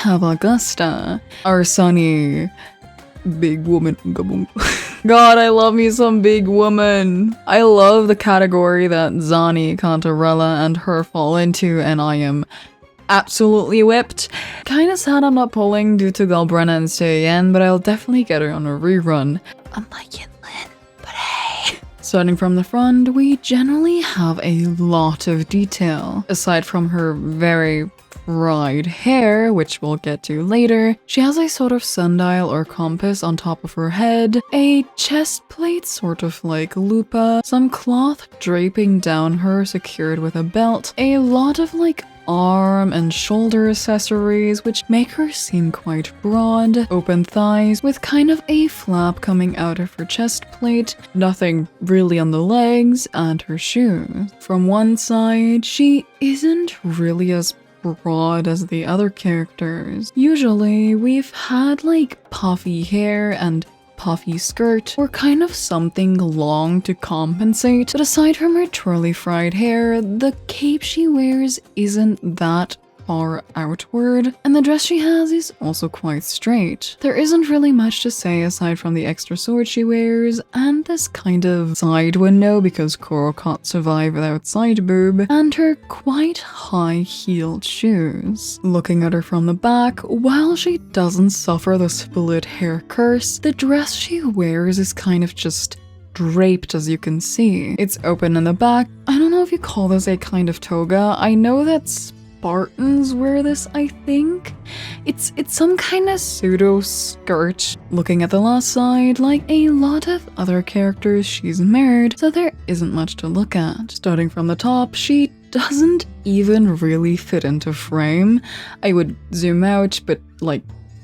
have Augusta, our sunny big woman. God, I love me some big woman. I love the category that Zani, Cantarella, and her fall into, and I am absolutely whipped. Kinda sad I'm not pulling due to Galbrenna and Stay-Yen, but I'll definitely get her on a rerun. Unlike Yinlin, but hey. Starting from the front, we generally have a lot of detail. Aside from her very fried hair, which we'll get to later, she has a sort of sundial or compass on top of her head, a chest plate sort of like lupa, some cloth draping down her secured with a belt, a lot of like arm and shoulder accessories which make her seem quite broad, open thighs with kind of a flap coming out of her chest plate, nothing really on the legs, and her shoes. From one side, she isn't really as broad as the other characters. Usually, we've had like puffy hair and puffy skirt, or kind of something long to compensate, but aside from her twirly fried hair, the cape she wears isn't that far outward, and the dress she has is also quite straight. There isn't really much to say aside from the extra sword she wears, and this kind of side window because Kuro can't survive without side boob, and her quite high-heeled shoes. Looking at her from the back, while she doesn't suffer the split hair curse, the dress she wears is kind of just draped, as you can see. It's open in the back. I don't know if you call this a kind of toga. I know that's Spartans wear this, I think. It's some kind of pseudo skirt. Looking at the last side, like a lot of other characters, she's married, so there isn't much to look at. Starting from the top, she doesn't even really fit into frame. I would zoom out, but like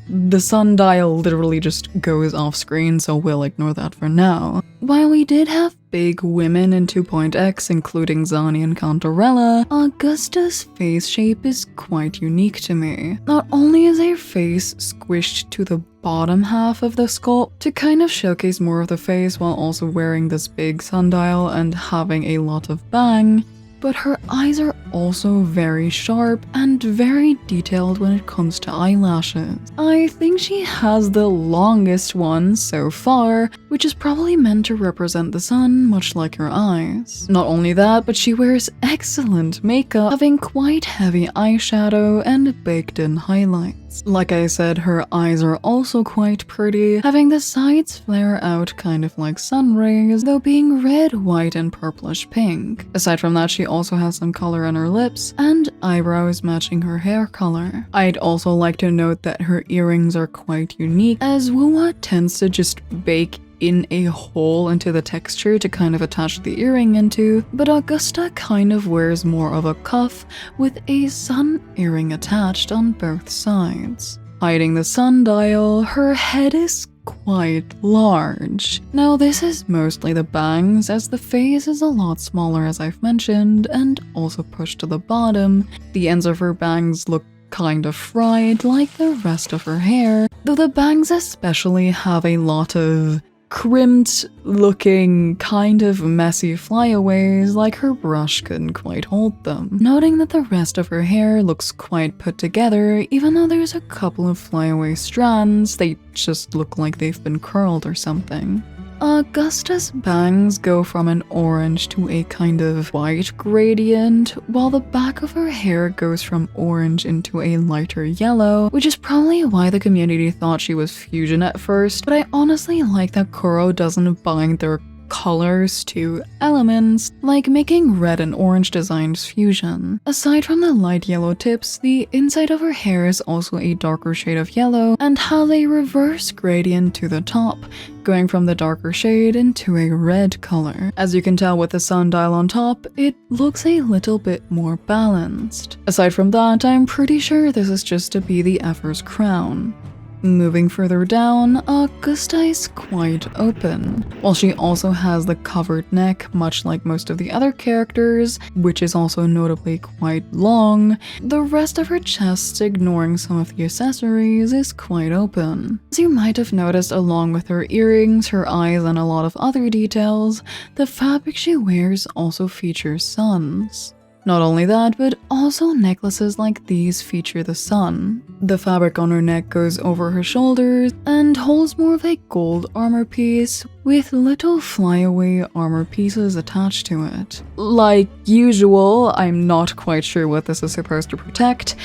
the sundial literally just goes off screen, so we'll ignore that for now. While we did have big women in 2.x, including Zani and Cantarella, Augusta's face shape is quite unique to me. Not only is her face squished to the bottom half of the sculpt to kind of showcase more of the face while also wearing this big sundial and having a lot of bang, but her eyes are also very sharp and very detailed when it comes to eyelashes. I think she has the longest one so far, which is probably meant to represent the sun, much like her eyes. Not only that, but she wears excellent makeup, having quite heavy eyeshadow and baked-in highlights. Like I said, her eyes are also quite pretty, having the sides flare out kind of like sun rays, though being red, white, and purplish pink. Aside from that, she also has some color on her lips and eyebrows matching her hair color. I'd also like to note that her earrings are quite unique, as Wuwa tends to just bake in a hole into the texture to kind of attach the earring into, but Augusta kind of wears more of a cuff with a sun earring attached on both sides. Hiding the sundial, her head is quite large. Now this is mostly the bangs, as the face is a lot smaller as I've mentioned, and also pushed to the bottom. The ends of her bangs look kind of fried like the rest of her hair, though the bangs especially have a lot of crimped looking kind of messy flyaways, like her brush couldn't quite hold them. Noting that the rest of her hair looks quite put together, even though there's a couple of flyaway strands, they just look like they've been curled or something. Augusta's bangs go from an orange to a kind of white gradient, while the back of her hair goes from orange into a lighter yellow, which is probably why the community thought she was fusion at first, but I honestly like that Kuro doesn't bind their colors to elements, like making red and orange designs fusion. Aside from the light yellow tips, the inside of her hair is also a darker shade of yellow and has a reverse gradient to the top, going from the darker shade into a red color. As you can tell with the sundial on top, it looks a little bit more balanced. Aside from that, I'm pretty sure this is just to be the Effer's crown. Moving further down, Augusta is quite open. While she also has the covered neck, much like most of the other characters, which is also notably quite long, the rest of her chest, ignoring some of the accessories, is quite open. As you might have noticed along with her earrings, her eyes, and a lot of other details, the fabric she wears also features suns. Not only that, but also necklaces like these feature the sun. The fabric on her neck goes over her shoulders and holds more of a gold armor piece with little flyaway armor pieces attached to it. Like usual, I'm not quite sure what this is supposed to protect,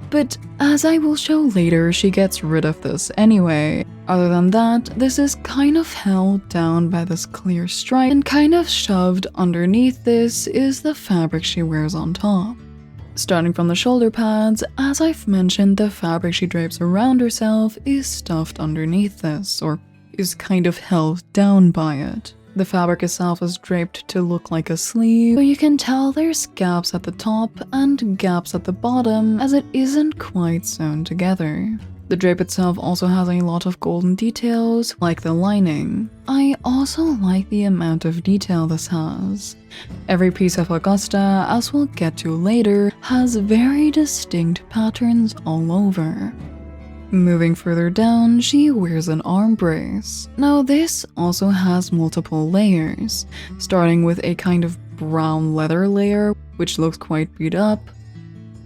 but as I will show later, she gets rid of this anyway. Other than that, this is kind of held down by this clear stripe, and kind of shoved underneath this is the fabric she wears on top. Starting from the shoulder pads, as I've mentioned, the fabric she drapes around herself is stuffed underneath this, or is kind of held down by it. The fabric itself is draped to look like a sleeve, but you can tell there's gaps at the top and gaps at the bottom as it isn't quite sewn together. The drape itself also has a lot of golden details, like the lining. I also like the amount of detail this has. Every piece of Augusta, as we'll get to later, has very distinct patterns all over. Moving further down, she wears an arm brace. Now this also has multiple layers, starting with a kind of brown leather layer, which looks quite beat up,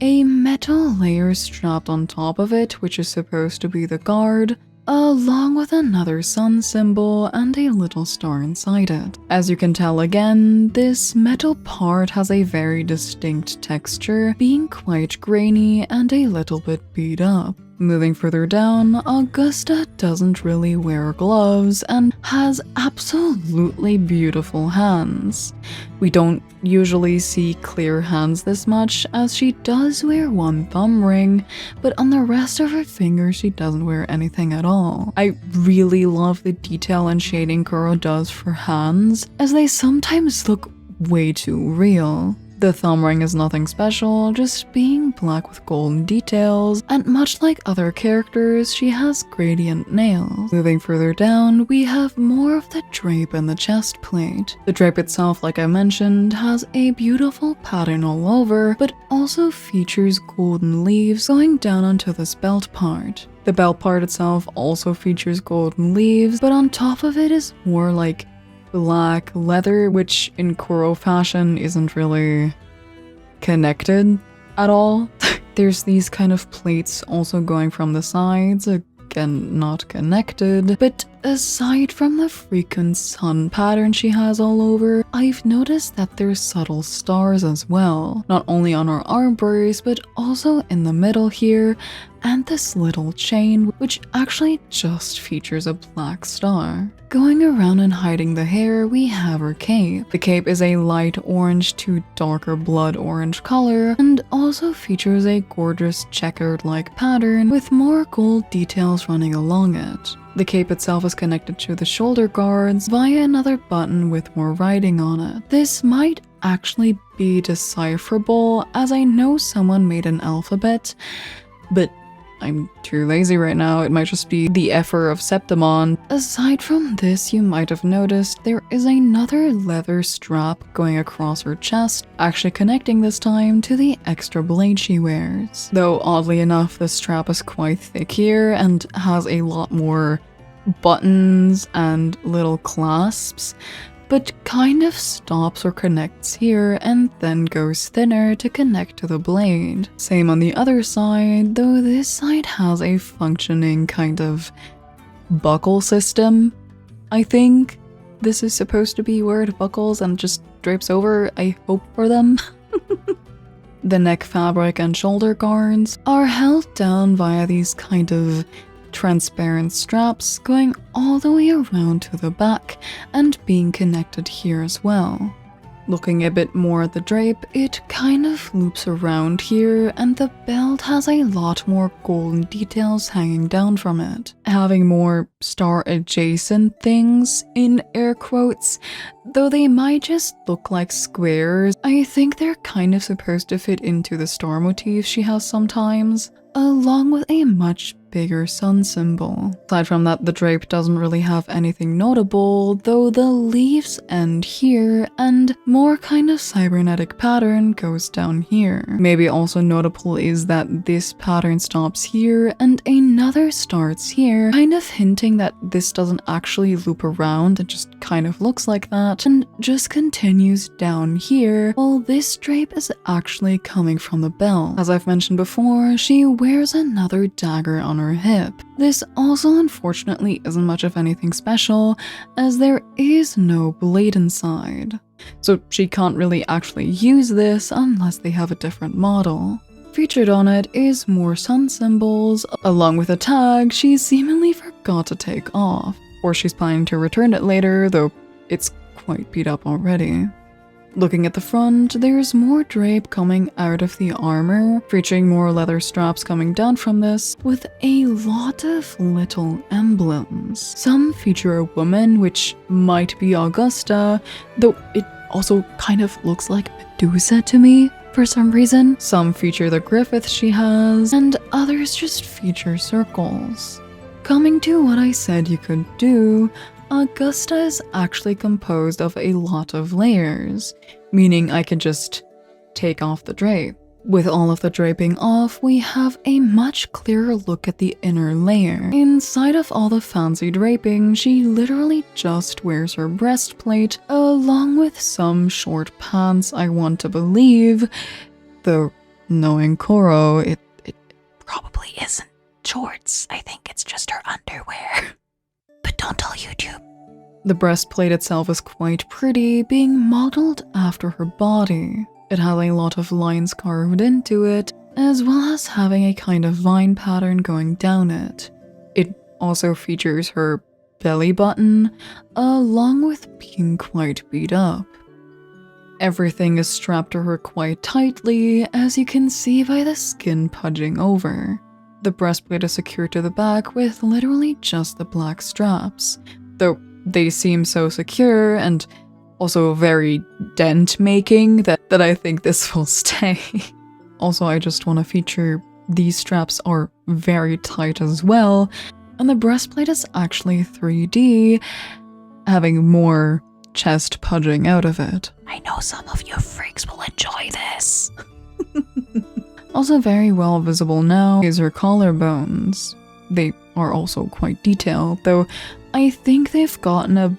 a metal layer strapped on top of it, which is supposed to be the guard, along with another sun symbol and a little star inside it. As you can tell again, this metal part has a very distinct texture, being quite grainy and a little bit beat up. Moving further down, Augusta doesn't really wear gloves and has absolutely beautiful hands. We don't usually see clear hands this much, as she does wear one thumb ring, but on the rest of her fingers she doesn't wear anything at all. I really love the detail and shading Kuro does for hands, as they sometimes look way too real. The thumb ring is nothing special, just being black with golden details, and much like other characters, she has gradient nails. Moving further down, we have more of the drape and the chest plate. The drape itself, like I mentioned, has a beautiful pattern all over, but also features golden leaves going down onto this belt part. The belt part itself also features golden leaves, but on top of it is more like black leather, which in Kuro fashion isn't really connected at all. There's these kind of plates also going from the sides, again not connected, but aside from the frequent sun pattern she has all over, I've noticed that there's subtle stars as well, not only on her arm brace but also in the middle here, and this little chain, which actually just features a black star. Going around and hiding the hair, we have her cape. The cape is a light orange to darker blood orange color, and also features a gorgeous checkered-like pattern with more gold details running along it. The cape itself is connected to the shoulder guards via another button with more writing on it. This might actually be decipherable, as I know someone made an alphabet, but I'm too lazy right now. It might just be the Effer of Septimon. Aside from this, you might have noticed there is another leather strap going across her chest, actually connecting this time to the extra blade she wears. Though oddly enough, the strap is quite thick here and has a lot more buttons and little clasps, but kind of stops or connects here and then goes thinner to connect to the blade. Same on the other side, though this side has a functioning kind of buckle system. I think this is supposed to be where it buckles and just drapes over, I hope for them. The neck fabric and shoulder guards are held down via these kind of transparent straps going all the way around to the back and being connected here as well. Looking a bit more at the drape, it kind of loops around here, and the belt has a lot more golden details hanging down from it, having more star adjacent things in air quotes, though they might just look like squares. I think they're kind of supposed to fit into the star motif she has sometimes, along with a much bigger sun symbol. Aside from that, the drape doesn't really have anything notable, though the leaves end here and more kind of cybernetic pattern goes down here. Maybe also notable is that this pattern stops here and another starts here, kind of hinting that this doesn't actually loop around, it just kind of looks like that, and just continues down here, while this drape is actually coming from the belt. As I've mentioned before, she wears another dagger on her hip. This also unfortunately isn't much of anything special, as there is no blade inside. So she can't really actually use this unless they have a different model. Featured on it is more sun symbols, along with a tag she seemingly forgot to take off. Or she's planning to return it later, though it's quite beat up already. Looking at the front, there's more drape coming out of the armor, featuring more leather straps coming down from this, with a lot of little emblems. Some feature a woman, which might be Augusta, though it also kind of looks like Medusa to me for some reason. Some feature the griffith she has, and others just feature circles. Coming to what I said you could do, Augusta is actually composed of a lot of layers, meaning I could just take off the drape. With all of the draping off, we have a much clearer look at the inner layer. Inside of all the fancy draping, she literally just wears her breastplate, along with some short pants, I want to believe, though knowing Kuro, it probably isn't shorts. I think it's just her underwear. But don't tell YouTube. The breastplate itself is quite pretty, being modeled after her body. It has a lot of lines carved into it, as well as having a kind of vine pattern going down it. It also features her belly button, along with being quite beat up. Everything is strapped to her quite tightly, as you can see by the skin pudging over. The breastplate is secured to the back with literally just the black straps, though they seem so secure and also very dent-making that I think this will stay. Also, I just want to feature these straps are very tight as well, and the breastplate is actually 3D, having more chest pudging out of it. I know some of you freaks will enjoy this. Also very well visible now is her collarbones. They are also quite detailed, though I think they've gotten a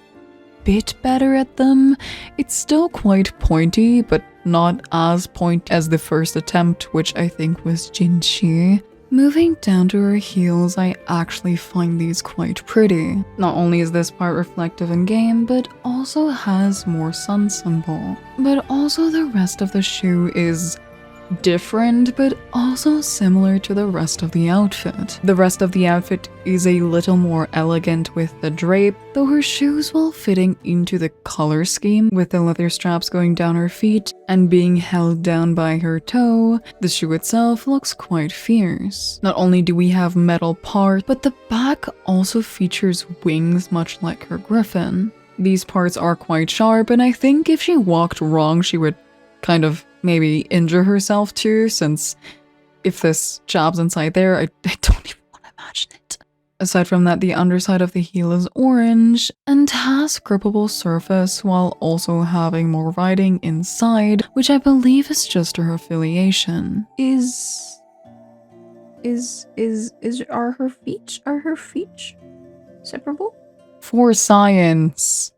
bit better at them. It's still quite pointy, but not as pointy as the first attempt, which I think was Jinshi. Moving down to her heels, I actually find these quite pretty. Not only is this part reflective in game, but also has more sun symbol. But also the rest of the shoe is different, but also similar to the rest of the outfit. The rest of the outfit is a little more elegant with the drape, though her shoes while fitting into the color scheme with the leather straps going down her feet and being held down by her toe, the shoe itself looks quite fierce. Not only do we have metal parts, but the back also features wings much like her griffin. These parts are quite sharp, and I think if she walked wrong, she would kind of maybe injure herself too, since if this jabs inside there, I don't even want to imagine it. Aside from that, the underside of the heel is orange and has grippable surface while also having more writing inside, which I believe is just her affiliation. Are her feet separable? For science.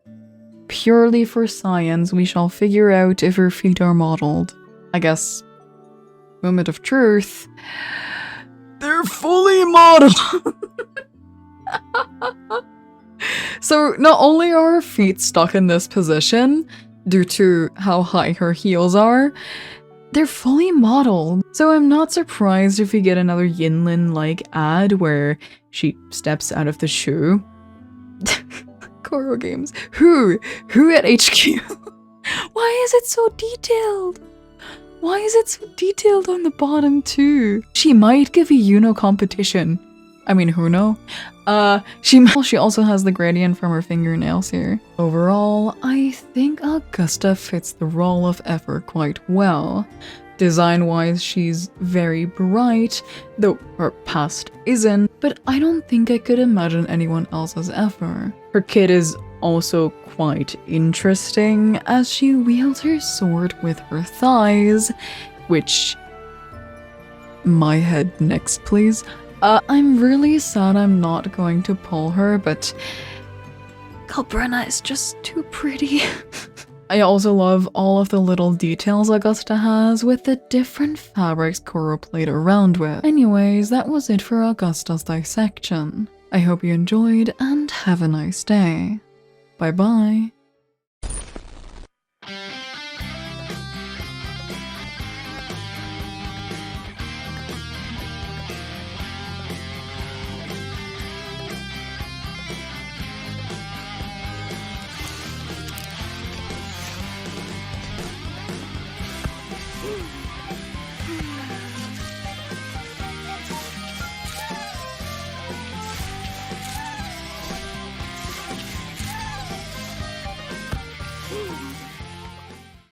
Purely for science, we shall figure out if her feet are modeled. I guess, moment of truth, they're fully modeled! So not only are her feet stuck in this position, due to how high her heels are, they're fully modeled. So I'm not surprised if we get another Yinlin-like ad where she steps out of the shoe. KuroGames. Who at HQ? Why is it so detailed? Why is it so detailed on the bottom too? She might give a Yuno competition. I mean, who knows? She also has the gradient from her fingernails here. Overall, I think Augusta fits the role of Ever quite well. Design-wise, she's very bright, though her past isn't, but I don't think I could imagine anyone else's ever. Her kit is also quite interesting, as she wields her sword with her thighs, which... My head next, please. I'm really sad I'm not going to pull her, but Calbrenna is just too pretty. I also love all of the little details Augusta has with the different fabrics Kuro played around with. Anyways, that was it for Augusta's dissection. I hope you enjoyed and have a nice day. Bye bye.